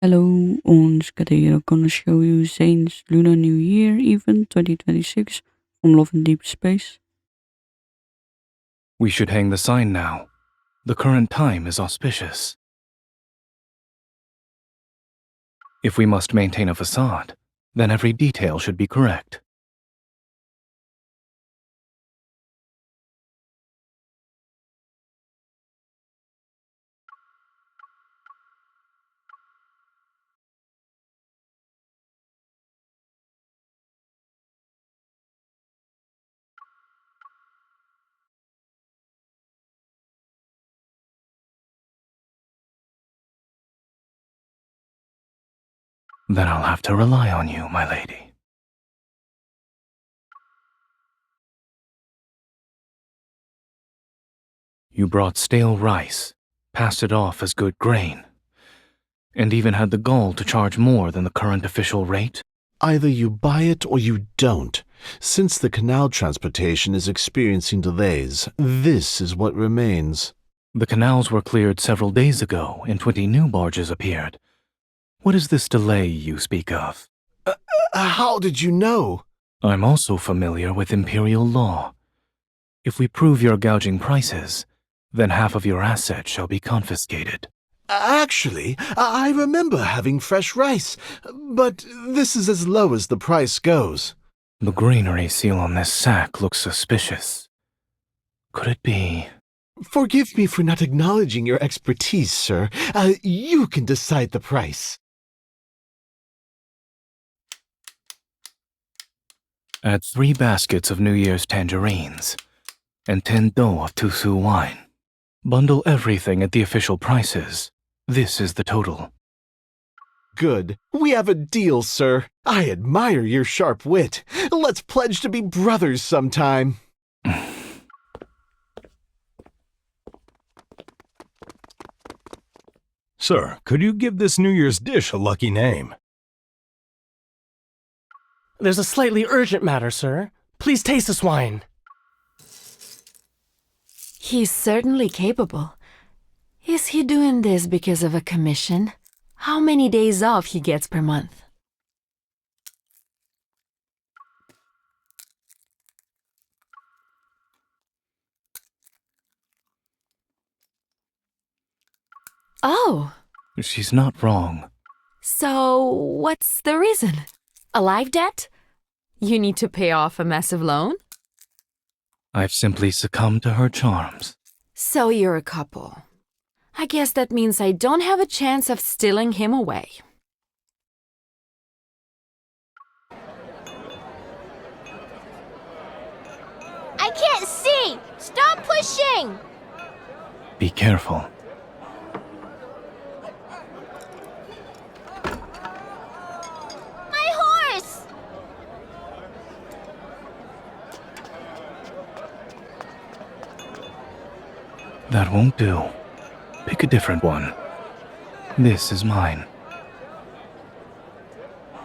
Hello, ons kaderen gonna show you Zayne's Lunar New Year event 2026 from Love and Deepspace. We should hang the sign now. The current time is auspicious. If we must maintain a facade, then every detail should be correct. Then I'll have to rely on you, my lady. You brought stale rice, passed it off as good grain, and even had the gall to charge more than the current official rate? Either you buy it or you don't. Since the canal transportation is experiencing delays, this is what remains. The canals were cleared several days ago and 20 new barges appeared. What is this delay you speak of? How did you know? I'm also familiar with imperial law. If we prove you're gouging prices, then half of your assets shall be confiscated. Actually, I remember having fresh rice, but this is as low as the price goes. The granary seal on this sack looks suspicious. Could it be? Forgive me for not acknowledging your expertise, sir. You can decide the price. Add 3 baskets of New Year's tangerines and 10 dough of Tusu wine. Bundle everything at the official prices. This is the total. Good. We have a deal, sir. I admire your sharp wit. Let's pledge to be brothers sometime. Sir, could you give this New Year's dish a lucky name? There's a slightly urgent matter, sir. Please taste this wine. He's certainly capable. Is he doing this because of a commission? How many days off he gets per month? Oh, She's not wrong. so what's the reason? A life debt? You need to pay off a massive loan? I've simply succumbed to her charms. So you're a couple. I guess that means I don't have a chance of stealing him away. I can't see! Stop pushing! Be careful. My horse! That won't do. Pick a different one. This is mine.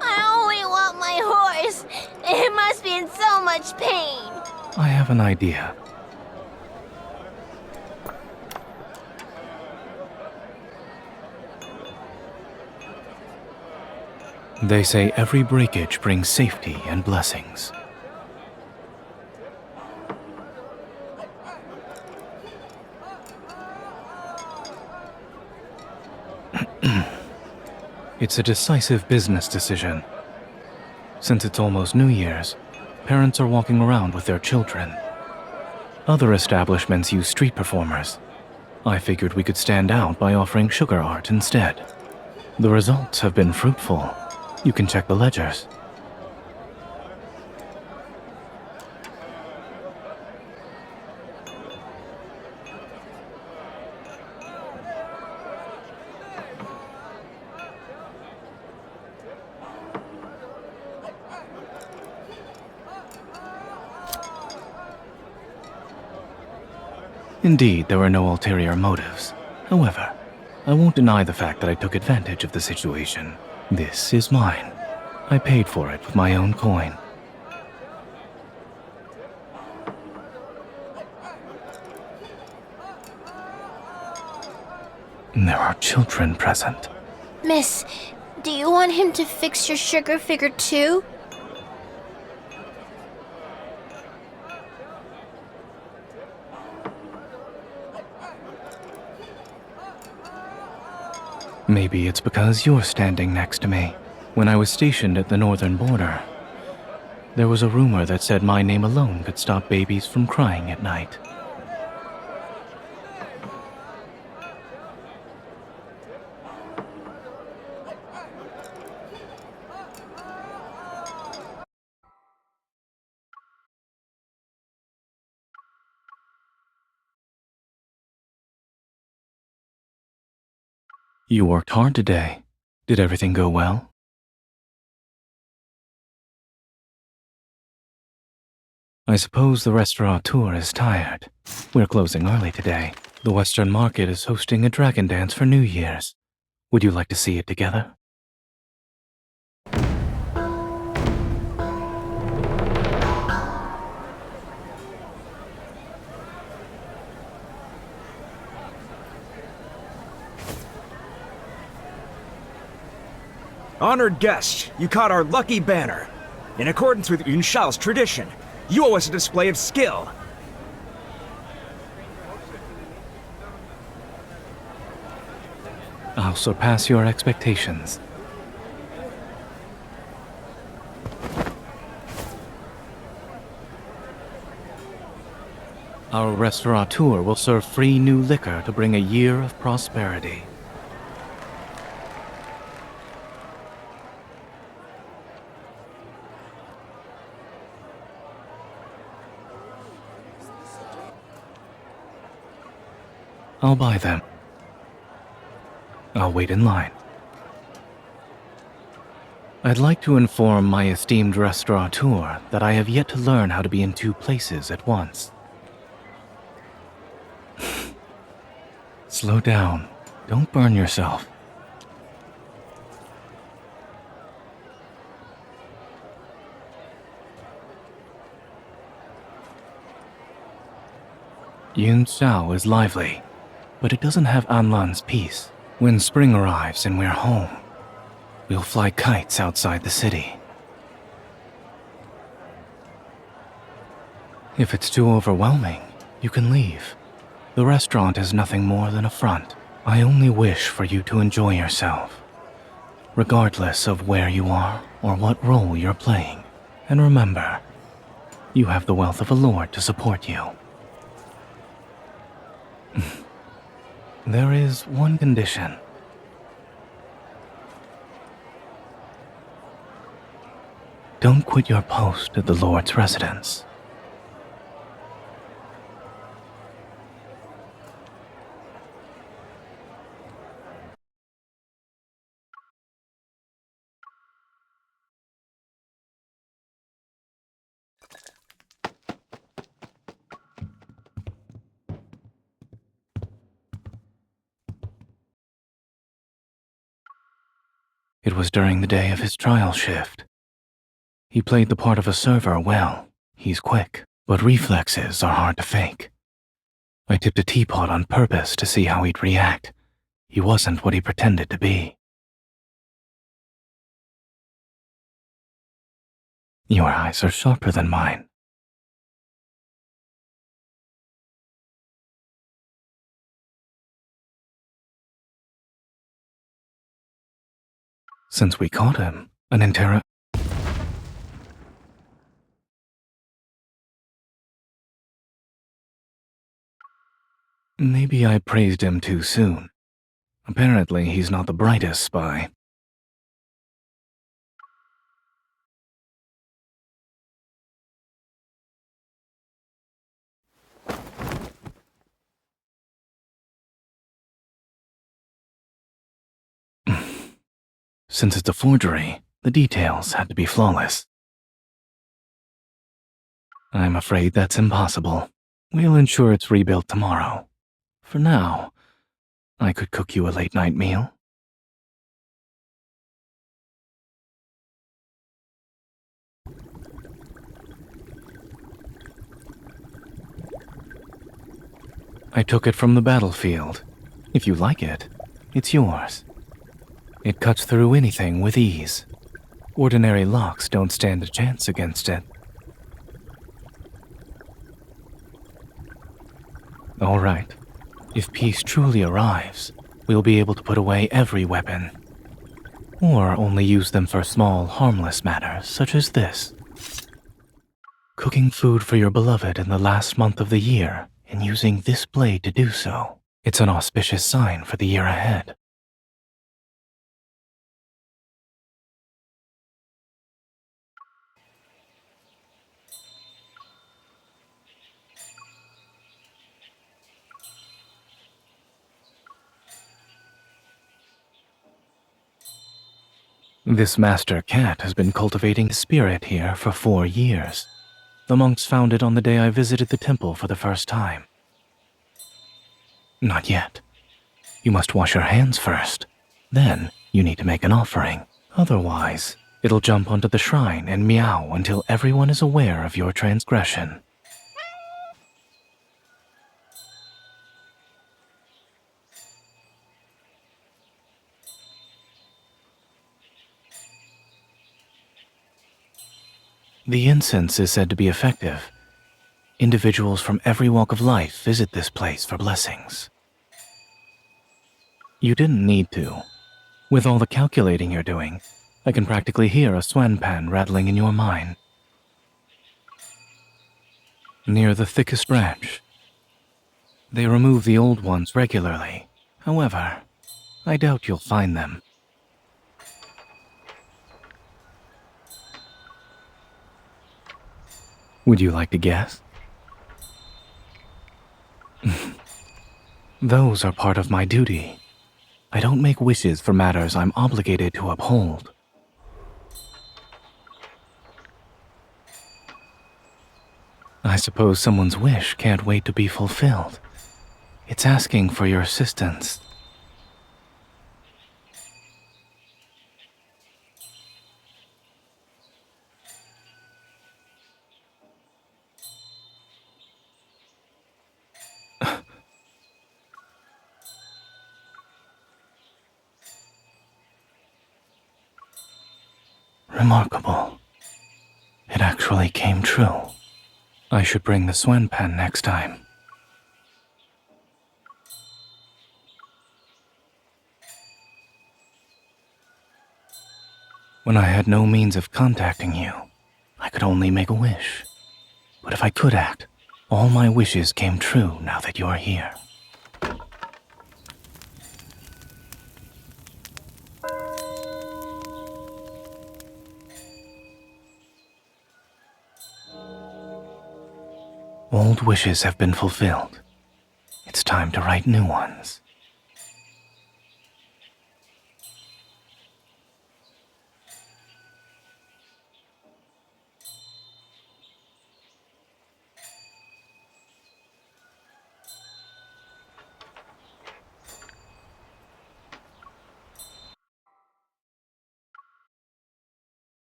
I only want my horse! It must be in so much pain! I have an idea. They say every breakage brings safety and blessings. It's a decisive business decision. Since it's almost New Year's, parents are walking around with their children. Other establishments use street performers. I figured we could stand out by offering sugar art instead. The results have been fruitful. You can check the ledgers. Indeed, there were no ulterior motives. However, I won't deny the fact that I took advantage of the situation. This is mine. I paid for it with my own coin. There are children present. Miss, do you want him to fix your sugar figure too? Maybe it's because you're standing next to me. When I was stationed at the northern border, there was a rumor that said my name alone could stop babies from crying at night. You worked hard today. Did everything go well? I suppose the restaurateur is tired. We're closing early today. The Western Market is hosting a dragon dance for New Year's. Would you like to see it together? Honored guest, you caught our lucky banner. In accordance with Yunshao's tradition, you owe us a display of skill. I'll surpass your expectations. Our restaurateur will serve free new liquor to bring a year of prosperity. I'll buy them. I'll wait in line. I'd like to inform my esteemed restaurateur that I have yet to learn how to be in two places at once. Slow down. Don't burn yourself. Yun Xiao is lively, but it doesn't have Anlan's peace. When spring arrives and we're home, we'll fly kites outside the city. If it's too overwhelming, you can leave. The restaurant is nothing more than a front. I only wish for you to enjoy yourself, regardless of where you are or what role you're playing. And remember, you have the wealth of a lord to support you. There is one condition. Don't quit your post at the Lord's residence. It was during the day of his trial shift. He played the part of a server well. He's quick, but reflexes are hard to fake. I tipped a teapot on purpose to see how he'd react. He wasn't what he pretended to be. Your eyes are sharper than mine. Since we caught him, Maybe I praised him too soon. Apparently, he's not the brightest spy. Since it's a forgery, the details had to be flawless. I'm afraid that's impossible. We'll ensure it's rebuilt tomorrow. For now, I could cook you a late-night meal. I took it from the battlefield. If you like it, it's yours. It cuts through anything with ease. Ordinary locks don't stand a chance against it. All right. If peace truly arrives, we'll be able to put away every weapon. Or only use them for small, harmless matters, such as this. Cooking food for your beloved in the last month of the year and using this blade to do so. It's an auspicious sign for the year ahead. This master cat has been cultivating spirit here for 4 years. The monks found it on the day I visited the temple for the first time. Not yet. You must wash your hands first. Then, you need to make an offering. Otherwise, it'll jump onto the shrine and meow until everyone is aware of your transgression. The incense is said to be effective. Individuals from every walk of life visit this place for blessings. You didn't need to. With all the calculating you're doing, I can practically hear a swanpan rattling in your mind. Near the thickest branch. They remove the old ones regularly. However, I doubt you'll find them. Would you like to guess? Those are part of my duty. I don't make wishes for matters I'm obligated to uphold. I suppose someone's wish can't wait to be fulfilled. It's asking for your assistance. Remarkable. It actually came true. I should bring the swanpan next time. When I had no means of contacting you, I could only make a wish. But if I could act, all my wishes came true now that you're here. Old wishes have been fulfilled. It's time to write new ones.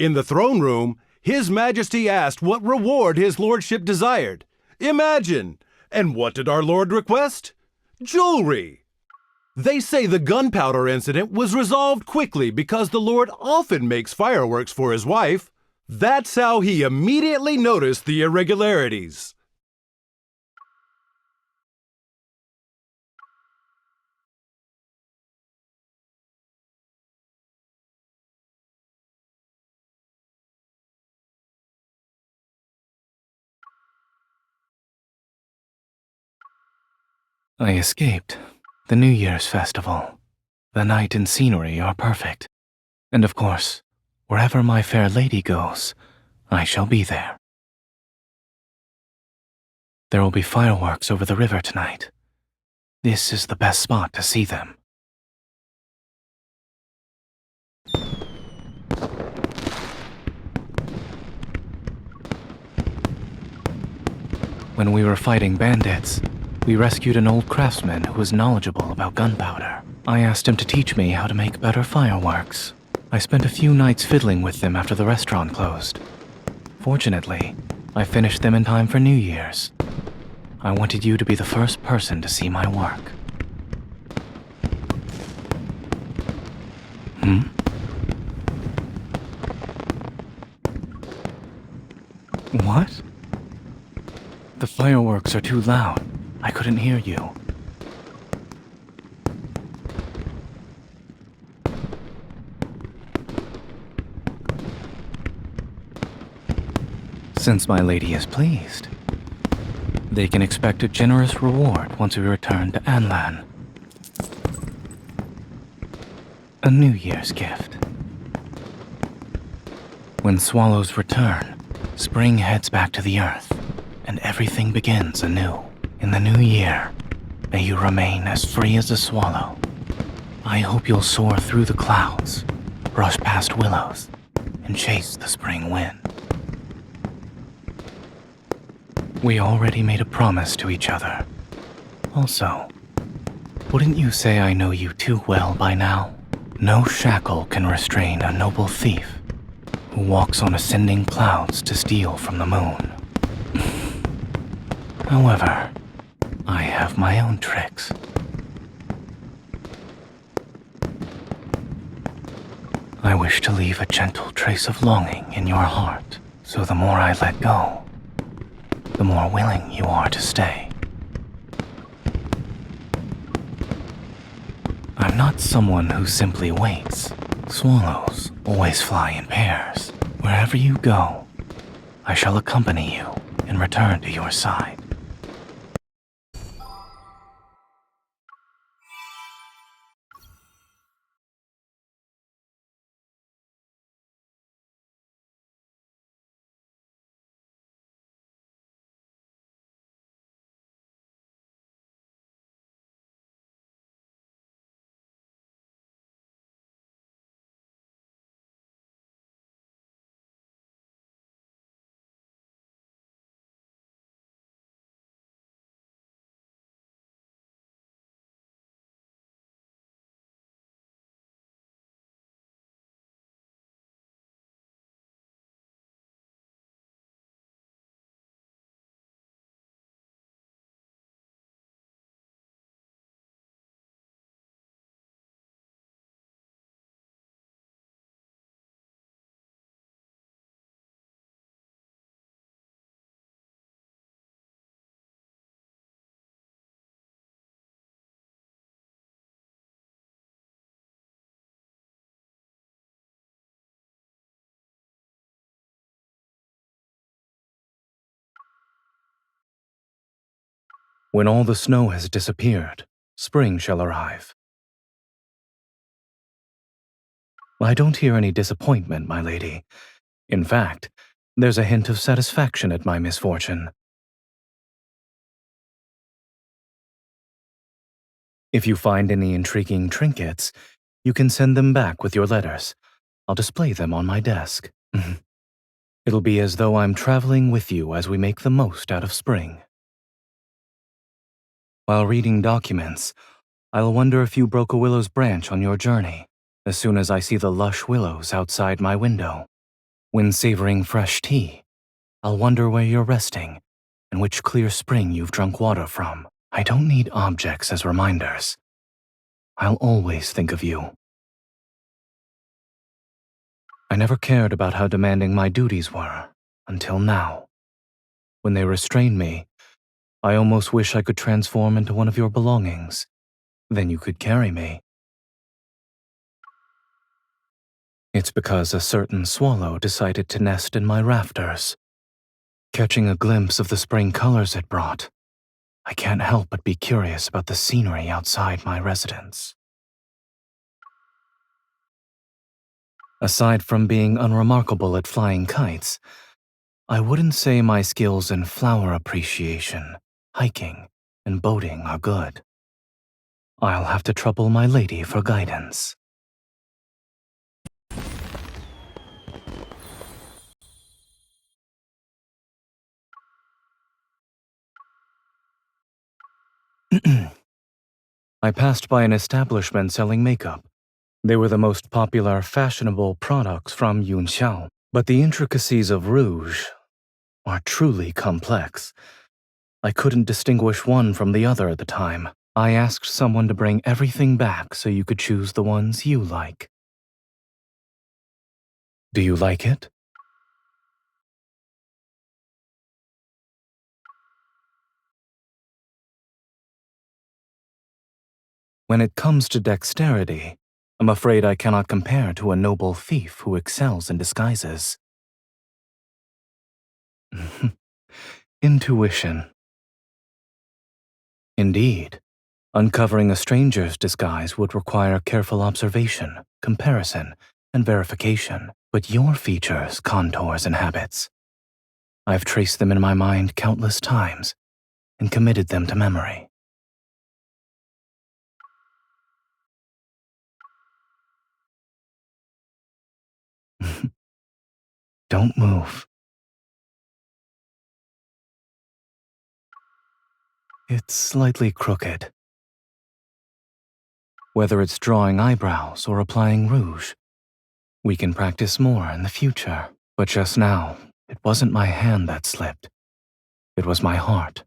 In the throne room, His Majesty asked what reward his lordship desired. Imagine! And what did our lord request? Jewelry! They say the gunpowder incident was resolved quickly because the lord often makes fireworks for his wife. That's how he immediately noticed the irregularities. I escaped. The New Year's festival. The night and scenery are perfect. And of course, wherever my fair lady goes, I shall be there. There will be fireworks over the river tonight. This is the best spot to see them. When we were fighting bandits, We rescued an old craftsman who was knowledgeable about gunpowder. I asked him to teach me how to make better fireworks. I spent a few nights fiddling with them after the restaurant closed. Fortunately, I finished them in time for New Year's. I wanted you to be the first person to see my work. What? The fireworks are too loud. I couldn't hear you. Since my lady is pleased, they can expect a generous reward once we return to Anlan. A New Year's gift. When swallows return, spring heads back to the earth, and everything begins anew. In the new year, may you remain as free as a swallow. I hope you'll soar through the clouds, brush past willows, and chase the spring wind. We already made a promise to each other. Also, wouldn't you say I know you too well by now? No shackle can restrain a noble thief who walks on ascending clouds to steal from the moon. However, I have my own tricks. I wish to leave a gentle trace of longing in your heart, so the more I let go, the more willing you are to stay. I'm not someone who simply waits. Swallows always fly in pairs. Wherever you go, I shall accompany you and return to your side. When all the snow has disappeared, spring shall arrive. I don't hear any disappointment, my lady. In fact, there's a hint of satisfaction at my misfortune. If you find any intriguing trinkets, you can send them back with your letters. I'll display them on my desk. It'll be as though I'm traveling with you as we make the most out of spring. While reading documents, I'll wonder if you broke a willow's branch on your journey, as soon as I see the lush willows outside my window. When savoring fresh tea, I'll wonder where you're resting and which clear spring you've drunk water from. I don't need objects as reminders. I'll always think of you. I never cared about how demanding my duties were, until now. When they restrained me, I almost wish I could transform into one of your belongings. Then you could carry me. It's because a certain swallow decided to nest in my rafters. Catching a glimpse of the spring colors it brought, I can't help but be curious about the scenery outside my residence. Aside from being unremarkable at flying kites, I wouldn't say my skills in flower appreciation, hiking, and boating are good. I'll have to trouble my lady for guidance. I passed by an establishment selling makeup. They were the most popular fashionable products from Yunxiao, but the intricacies of rouge are truly complex. I couldn't distinguish one from the other at the time. I asked someone to bring everything back so you could choose the ones you like. Do you like it? When it comes to dexterity, I'm afraid I cannot compare to a noble thief who excels in disguises. Intuition. Indeed, uncovering a stranger's disguise would require careful observation, comparison, and verification. But your features, contours, and habits, I've traced them in my mind countless times and committed them to memory. Don't move. It's slightly crooked. Whether it's drawing eyebrows or applying rouge, we can practice more in the future. But just now, it wasn't my hand that slipped. It was my heart.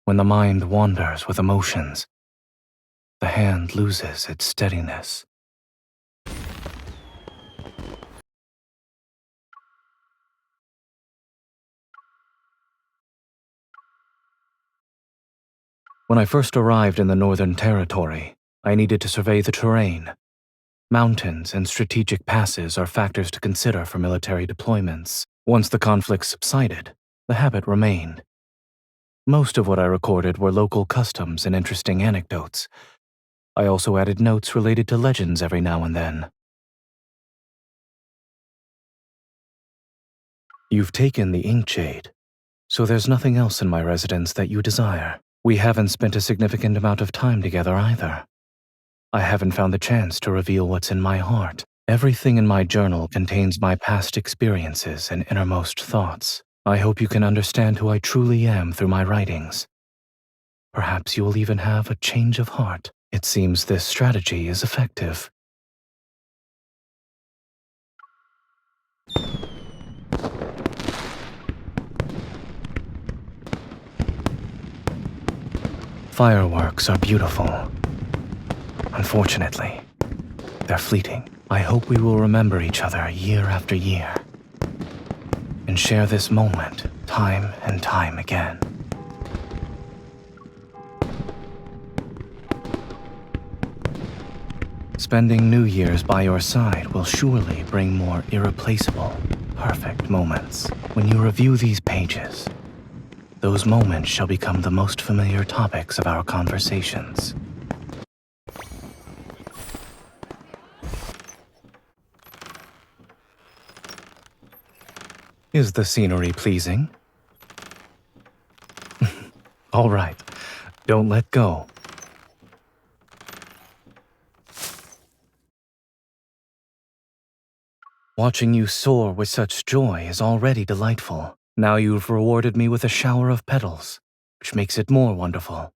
When the mind wanders with emotions, the hand loses its steadiness. When I first arrived in the Northern Territory, I needed to survey the terrain. Mountains and strategic passes are factors to consider for military deployments. Once the conflict subsided, the habit remained. Most of what I recorded were local customs and interesting anecdotes. I also added notes related to legends every now and then. You've taken the inkshade, so there's nothing else in my residence that you desire. We haven't spent a significant amount of time together either. I haven't found the chance to reveal what's in my heart. Everything in my journal contains my past experiences and innermost thoughts. I hope you can understand who I truly am through my writings. Perhaps you will even have a change of heart. It seems this strategy is effective. Fireworks are beautiful. Unfortunately, they're fleeting. I hope we will remember each other year after year and share this moment time and time again. Spending New Year's by your side will surely bring more irreplaceable, perfect moments. When you review these pages, those moments shall become the most familiar topics of our conversations. Is the scenery pleasing? All right, don't let go. Watching you soar with such joy is already delightful. Now you've rewarded me with a shower of petals, which makes it more wonderful.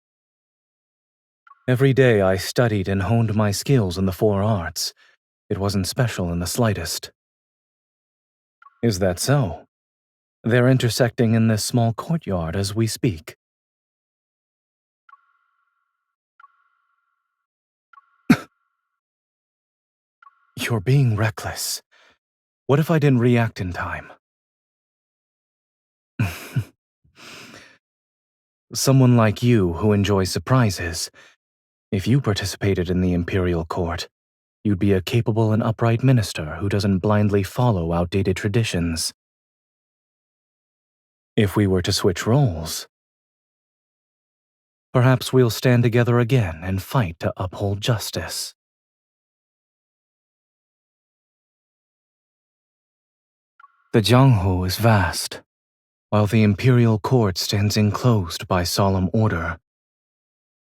Every day I studied and honed my skills in the 4 arts. It wasn't special in the slightest. Is that so? They're intersecting in this small courtyard as we speak. You're being reckless. What if I didn't react in time? Someone like you who enjoys surprises, if you participated in the imperial court, you'd be a capable and upright minister who doesn't blindly follow outdated traditions. If we were to switch roles, perhaps we'll stand together again and fight to uphold justice. The Jianghu is vast. While the imperial court stands enclosed by solemn order,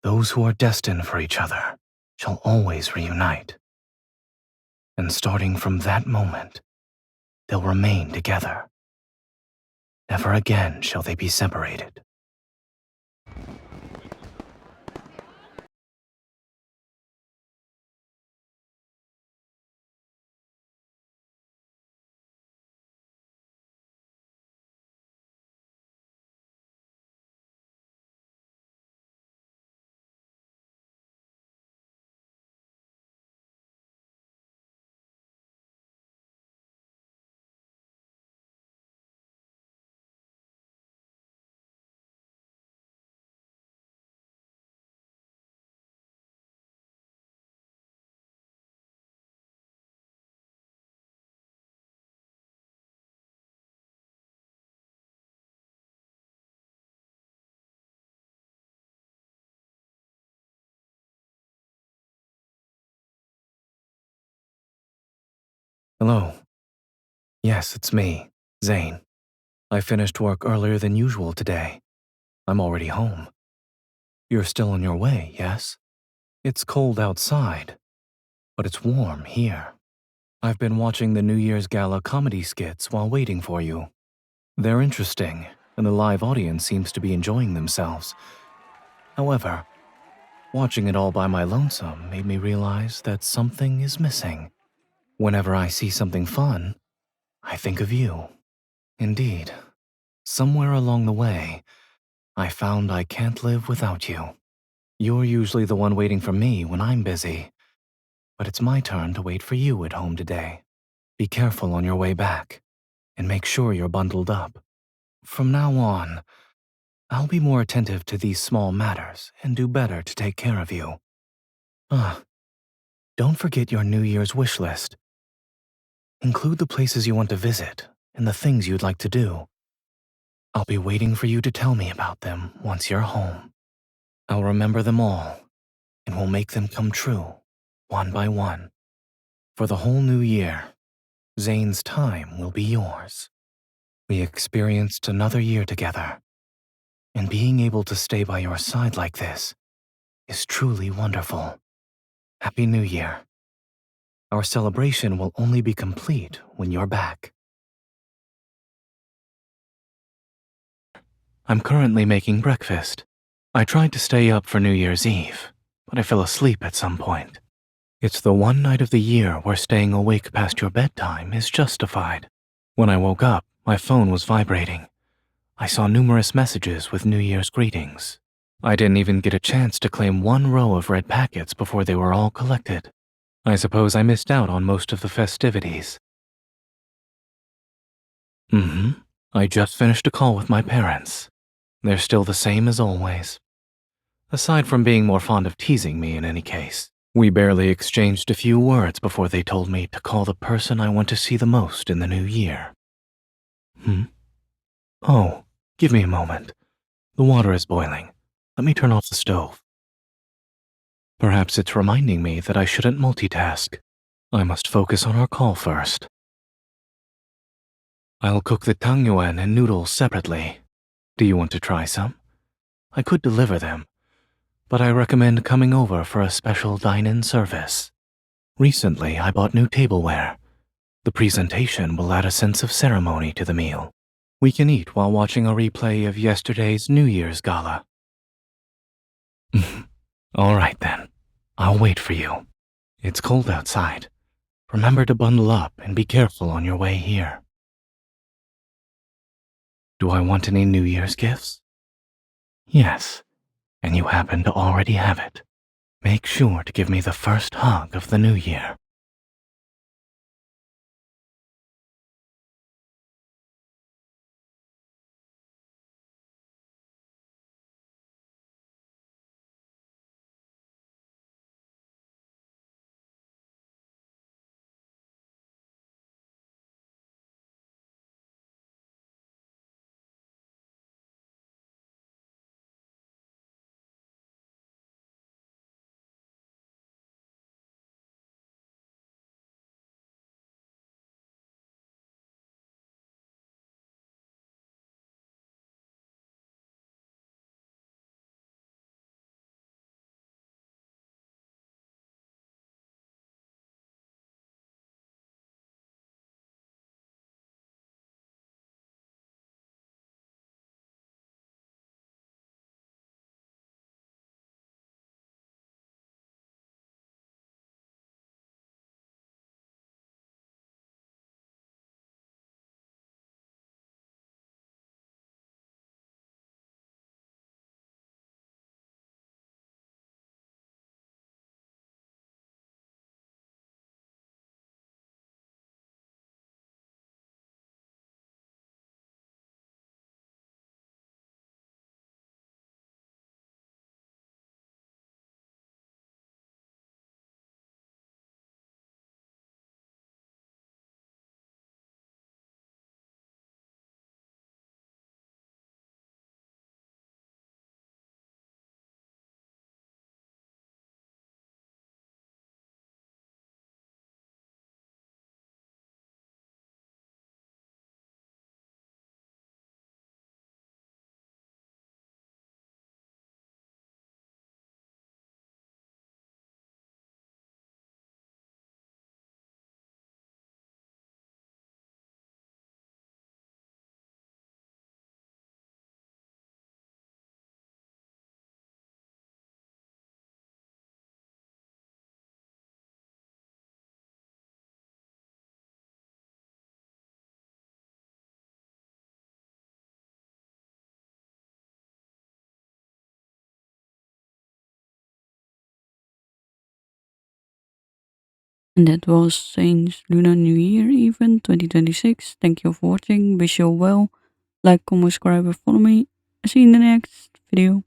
those who are destined for each other shall always reunite. And starting from that moment, they'll remain together. Never again shall they be separated. Hello. Yes, it's me, Zayne. I finished work earlier than usual today. I'm already home. You're still on your way, yes? It's cold outside, but it's warm here. I've been watching the New Year's Gala comedy skits while waiting for you. They're interesting, and the live audience seems to be enjoying themselves. However, watching it all by my lonesome made me realize that something is missing. Whenever I see something fun, I think of you. Indeed, somewhere along the way, I found I can't live without you. You're usually the one waiting for me when I'm busy, but it's my turn to wait for you at home today. Be careful on your way back, and make sure you're bundled up. From now on, I'll be more attentive to these small matters and do better to take care of you. Don't forget your New Year's wish list. Include the places you want to visit and the things you'd like to do. I'll be waiting for you to tell me about them once you're home. I'll remember them all, and we'll make them come true, one by one. For the whole new year, Zayne's time will be yours. We experienced another year together, and being able to stay by your side like this is truly wonderful. Happy New Year. Our celebration will only be complete when you're back. I'm currently making breakfast. I tried to stay up for New Year's Eve, but I fell asleep at some point. It's the one night of the year where staying awake past your bedtime is justified. When I woke up, my phone was vibrating. I saw numerous messages with New Year's greetings. I didn't even get a chance to claim one row of red packets before they were all collected. I suppose I missed out on most of the festivities. I just finished a call with my parents. They're still the same as always. Aside from being more fond of teasing me in any case, we barely exchanged a few words before they told me to call the person I want to see the most in the new year. Oh, give me a moment. The water is boiling. Let me turn off the stove. Perhaps it's reminding me that I shouldn't multitask. I must focus on our call first. I'll cook the tangyuan and noodles separately. Do you want to try some? I could deliver them, but I recommend coming over for a special dine-in service. Recently, I bought new tableware. The presentation will add a sense of ceremony to the meal. We can eat while watching a replay of yesterday's New Year's Gala. All right then, I'll wait for you. It's cold outside. Remember to bundle up and be careful on your way here. Do I want any New Year's gifts? Yes, and you happen to already have it. Make sure to give me the first hug of the new year. And that was Zayne's Lunar New Year event 2026. Thank you for watching. Wish you all well. Like, comment, subscribe, and follow me. See you in the next video.